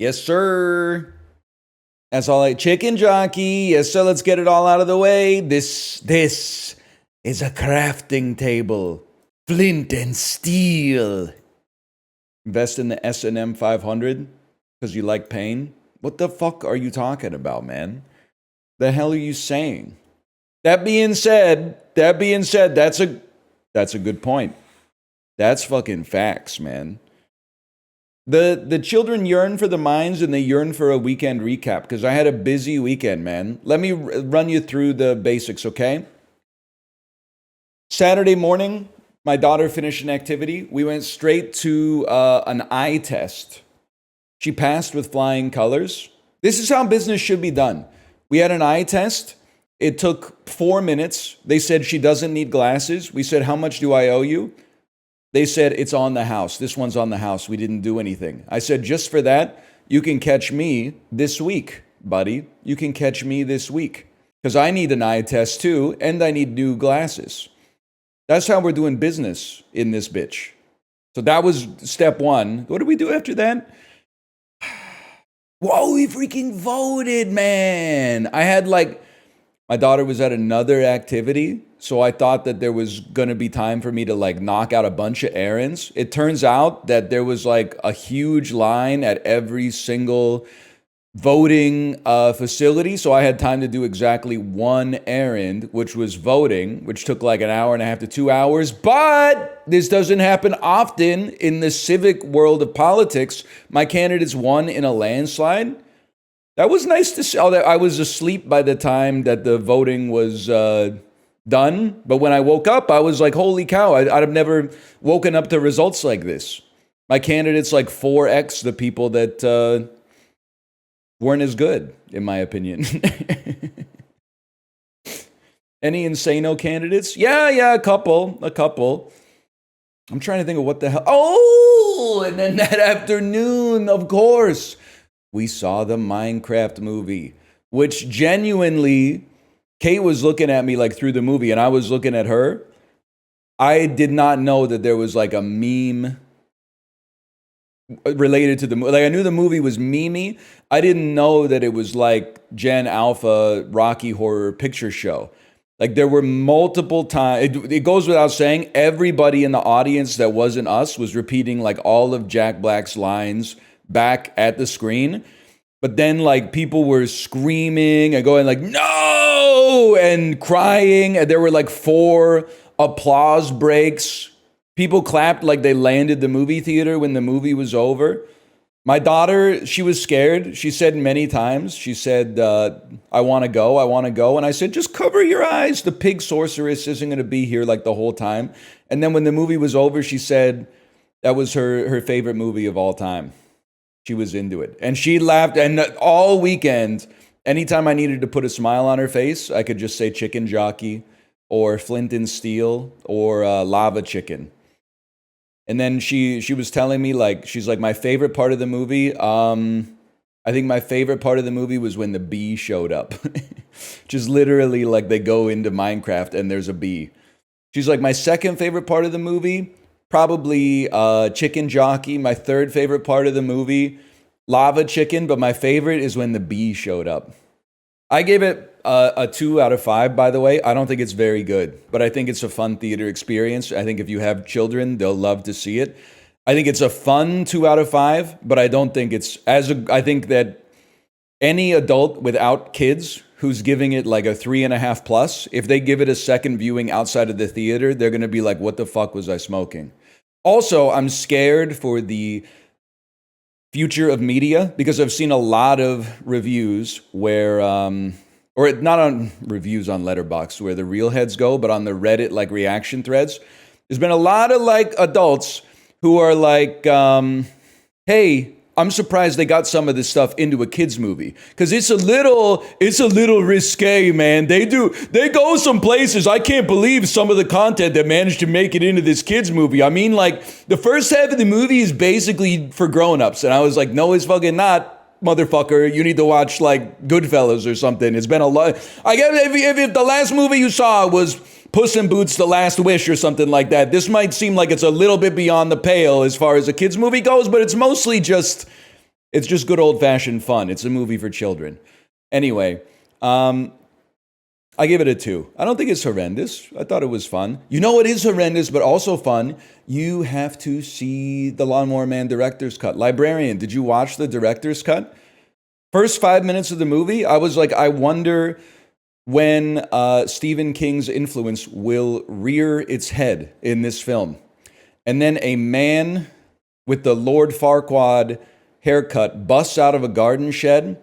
Yes, sir. That's all I chicken jockey. Yes, sir. Let's get it all out of the way. This is a crafting table. Flint and steel. Invest in the S&M 500 because you like pain. What the fuck are you talking about, man? The hell are you saying? That being said, that's a good point. That's fucking facts, man. The children yearn for the mines and they yearn for a weekend recap because I had a busy weekend, man. Let me run you through the basics, okay? Saturday morning, my daughter finished an activity. We went straight to an eye test. She passed with flying colors. This is how business should be done. We had an eye test. It took 4 minutes. They said she doesn't need glasses. We said, how much do I owe you? They said, it's on the house. This one's on the house. We didn't do anything. I said, just for that, you can catch me this week, buddy. You can catch me this week. Because I need an eye test too, and I need new glasses. That's how we're doing business in this bitch. So that was step one. What did we do after that? Whoa, we freaking voted, man. My daughter was at another activity, so I thought that there was going to be time for me to knock out a bunch of errands. It turns out that there was a huge line at every single voting facility, so I had time to do exactly one errand, which was voting, which took an hour and a half to 2 hours. But this doesn't happen often in the civic world of politics. My candidates won in a landslide. That was nice to see. I was asleep by the time that the voting was done. But when I woke up, I was like, holy cow, I'd have never woken up to results like this. My candidates 4x the people that weren't as good, in my opinion. Any insano candidates? Yeah, a couple. I'm trying to think of what the hell. Oh, and then that afternoon, of course, we saw the Minecraft movie, which genuinely, Kate was looking at me through the movie and I was looking at her. I did not know that there was a meme related to the movie. I knew the movie was memey. I didn't know that it was Gen Alpha Rocky Horror Picture Show. There were multiple times. It goes without saying, everybody in the audience that wasn't us was repeating all of Jack Black's lines back at the screen. But then people were screaming and going no, and crying. And there were 4 applause breaks. People clapped like they landed the movie theater when the movie was over. My daughter, she was scared. She said many times, she said, I want to go. And I said, just cover your eyes. The pig sorceress isn't going to be here the whole time. And then when the movie was over, she said that was her favorite movie of all time. She was into it. And she laughed. And all weekend, anytime I needed to put a smile on her face, I could just say chicken jockey or flint and steel or lava chicken. And then she was telling me, she's my favorite part of the movie. I think my favorite part of the movie was when the bee showed up. Just literally they go into Minecraft and there's a bee. She's my second favorite part of the movie, probably chicken jockey. My third favorite part of the movie, lava chicken. But my favorite is when the bee showed up. I gave it a 2 out of 5, by the way. I don't think it's very good, but I think it's a fun theater experience. I think if you have children, they'll love to see it. I think it's a fun 2 out of 5, but I don't think it's I think that any adult without kids who's giving it a 3.5 plus, if they give it a second viewing outside of the theater, they're going to be what the fuck was I smoking? Also, I'm scared for the future of media because I've seen a lot of reviews where, or not on reviews on Letterboxd where the real heads go, but on the Reddit reaction threads. There's been a lot of adults who are hey, I'm surprised they got some of this stuff into a kids movie because it's a little risque, man. They go some places. I can't believe some of the content that managed to make it into this kids movie. I mean, the first half of the movie is basically for grown-ups, and I was no, it's fucking not. Motherfucker, you need to watch Goodfellas or something. It's been a lot. I guess if the last movie you saw was Puss in Boots: The Last Wish or something like that, this might seem like it's a little bit beyond the pale as far as a kids movie goes, but it's mostly just It's just good old-fashioned fun. It's a movie for children. Anyway, I give it a 2. I don't think it's horrendous. I thought it was fun. You know what is horrendous but also fun? You have to see the Lawnmower Man director's cut. Librarian, did you watch the director's cut? First 5 minutes of the movie, I was like, I wonder when Stephen King's influence will rear its head in this film. And then a man with the Lord Farquaad haircut busts out of a garden shed.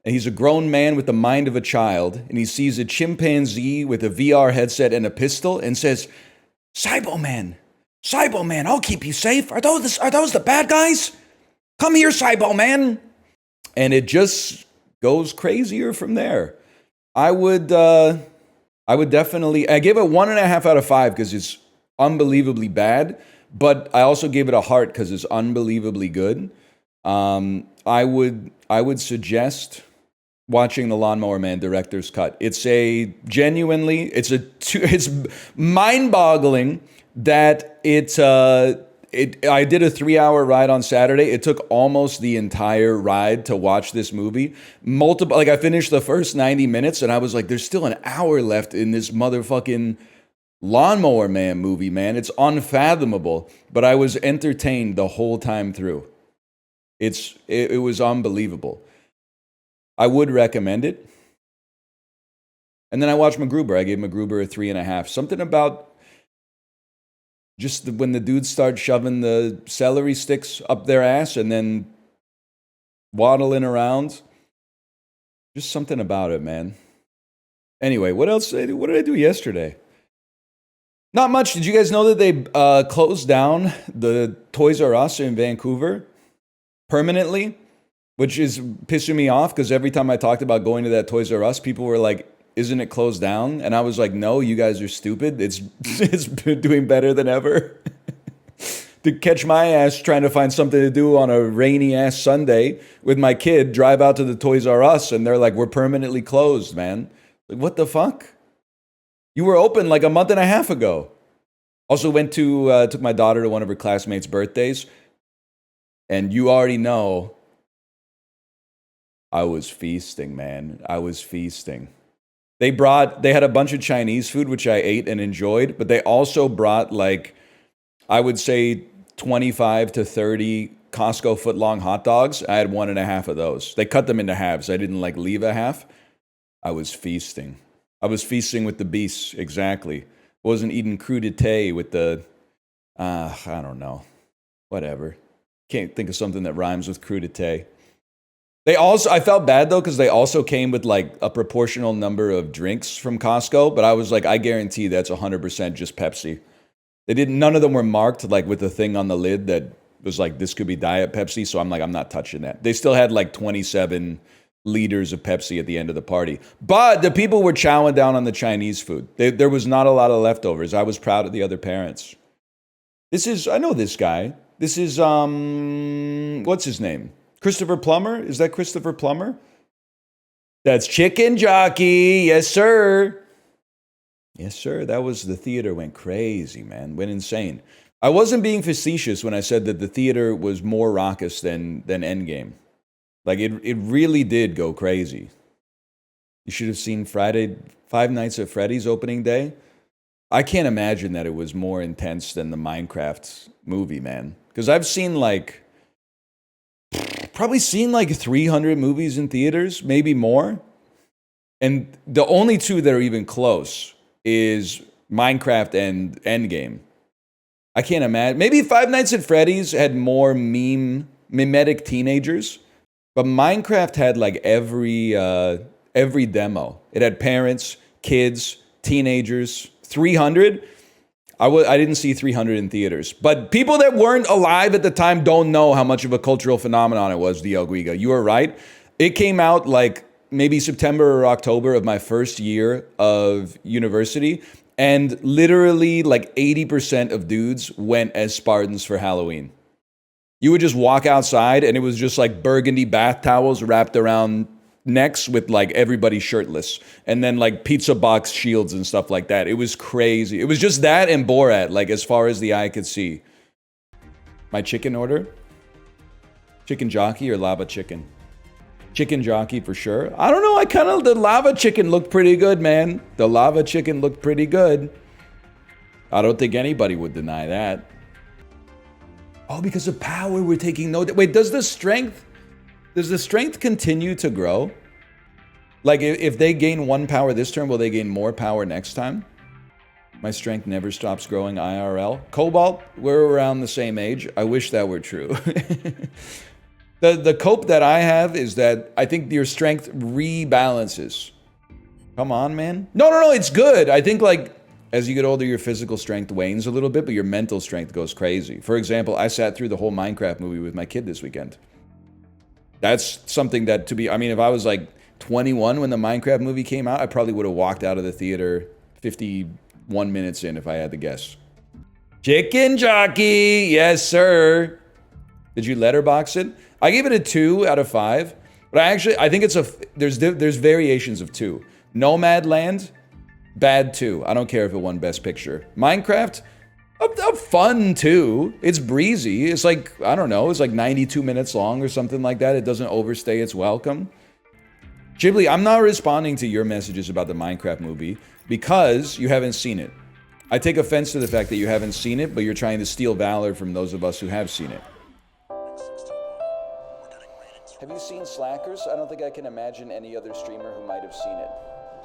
And he's a grown man with the mind of a child. And he sees a chimpanzee with a VR headset and a pistol and says, Cybo-Man, I'll keep you safe. Are those the bad guys? Come here, Cybo-Man. And it just goes crazier from there. I would definitely, I give it 1.5 out of 5 because it's unbelievably bad. But I also gave it a heart because it's unbelievably good. I would suggest watching the Lawnmower Man director's cut. It's mind-boggling that I did a 3-hour ride on Saturday. It took almost the entire ride to watch this movie. I finished the first 90 minutes and I was like, there's still an hour left in this motherfucking Lawnmower Man movie, man. It's unfathomable. But I was entertained the whole time through. It was unbelievable. I would recommend it. And then I watched MacGruber. I gave MacGruber a 3.5. Something about just when the dudes start shoving the celery sticks up their ass and then waddling around. Just something about it, man. Anyway, what else? What did I do yesterday? Not much. Did you guys know that they closed down the Toys R Us in Vancouver permanently? Which is pissing me off because every time I talked about going to that Toys R Us, people were like, isn't it closed down? And I was like, no, you guys are stupid. It's doing better than ever. To catch my ass trying to find something to do on a rainy ass Sunday with my kid, drive out to the Toys R Us and they're like, we're permanently closed, man. Like, what the fuck? You were open like a month and a half ago. Also took my daughter to one of her classmates' birthdays. And you already know, I was feasting, man. I was feasting. They had a bunch of Chinese food, which I ate and enjoyed, but they also brought I would say 25 to 30 Costco foot-long hot dogs. I had 1.5 of those. They cut them into halves. I didn't leave a half. I was feasting. I was feasting with the beasts, exactly. Wasn't eating crudité with the, I don't know. Whatever. Can't think of something that rhymes with crudité. I felt bad though, because they also came with a proportional number of drinks from Costco, but I was like, I guarantee that's 100% just Pepsi. None of them were marked with a thing on the lid that was this could be Diet Pepsi, so I'm not touching that. They still had 27 liters of Pepsi at the end of the party. But the people were chowing down on the Chinese food. There was not a lot of leftovers. I was proud of the other parents. I know this guy. This is, what's his name? Christopher Plummer? Is that Christopher Plummer? That's Chicken Jockey. Yes, sir. Yes, sir. The theater went crazy, man. Went insane. I wasn't being facetious when I said that the theater was more raucous than Endgame. It really did go crazy. You should have seen Five Nights at Freddy's opening day. I can't imagine that it was more intense than the Minecraft movie, man. Because I've seen probably seen 300 movies in theaters, maybe more. And the only two that are even close is Minecraft and Endgame. I can't imagine. Maybe Five Nights at Freddy's had more mimetic teenagers, but Minecraft had every demo. It had parents, kids, teenagers. 300. I didn't see 300 in theaters. But people that weren't alive at the time don't know how much of a cultural phenomenon it was, the Guiga. You are right. It came out maybe September or October of my first year of university. And literally 80% of dudes went as Spartans for Halloween. You would just walk outside and it was just burgundy bath towels wrapped around necks with everybody shirtless, and then pizza box shields and stuff like that. It was crazy. It was just that and Borat, as far as the eye could see. My chicken order? Chicken jockey or lava chicken? Chicken jockey for sure. I don't know. The lava chicken looked pretty good, man. The lava chicken looked pretty good. I don't think anybody would deny that. Oh, because of power, we're taking no... Wait, does the strength continue to grow? Like, if they gain 1 power this turn, will they gain more power next time? My strength never stops growing IRL. Cobalt, we're around the same age. I wish that were true. The cope that I have is that I think your strength rebalances. Come on, man. No, it's good. I think, like, as you get older, your physical strength wanes a little bit, but your mental strength goes crazy. For example, I sat through the whole Minecraft movie with my kid this weekend. That's something that I mean, if I was like 21 when the Minecraft movie came out, I probably would have walked out of the theater 51 minutes in if I had to guess. Chicken jockey, yes sir. Did you letterbox it? I gave it a 2 out of 5, but I think it's there's variations of 2. Nomadland, bad 2. I don't care if it won Best Picture. Minecraft, a fun 2. It's breezy. It's like, I don't know, it's like 92 minutes long or something like that. It doesn't overstay its welcome. Ghibli, I'm not responding to your messages about the Minecraft movie because you haven't seen it. I take offense to the fact that you haven't seen it, but you're trying to steal valor from those of us who have seen it. Have you seen Slackers? I don't think I can imagine any other streamer who might have seen it.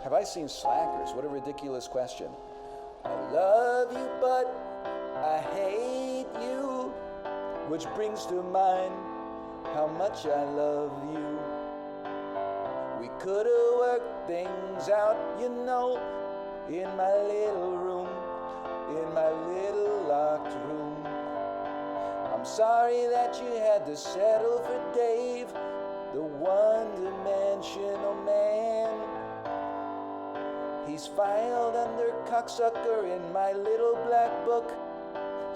Have I seen Slackers? What a ridiculous question. I love you, but I hate you, which brings to mind how much I love you. We could have worked things out, you know, in my little room, in my little locked room. I'm sorry that you had to settle for Dave, the one-dimensional man. He's filed under cocksucker in my little black book.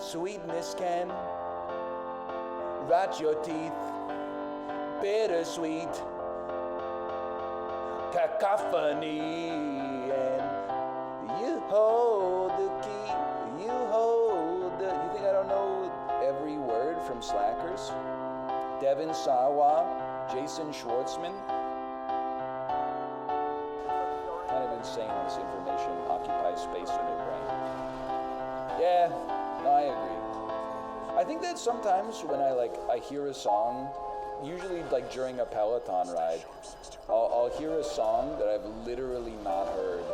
Sweetness can rot your teeth, bittersweet cacophony, and you hold the key, you hold the... You think I don't know every word from Slackers? Devin Sawa, Jason Schwartzman. Kind of insane this information occupies space in their brain. Yeah, no, I agree. I think that sometimes when I hear a song, usually like during a Peloton ride, I'll hear a song that I've literally not heard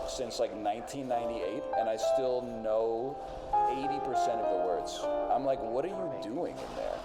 since like 1998, and I still know 80% of the words. I'm like, what are you doing in there?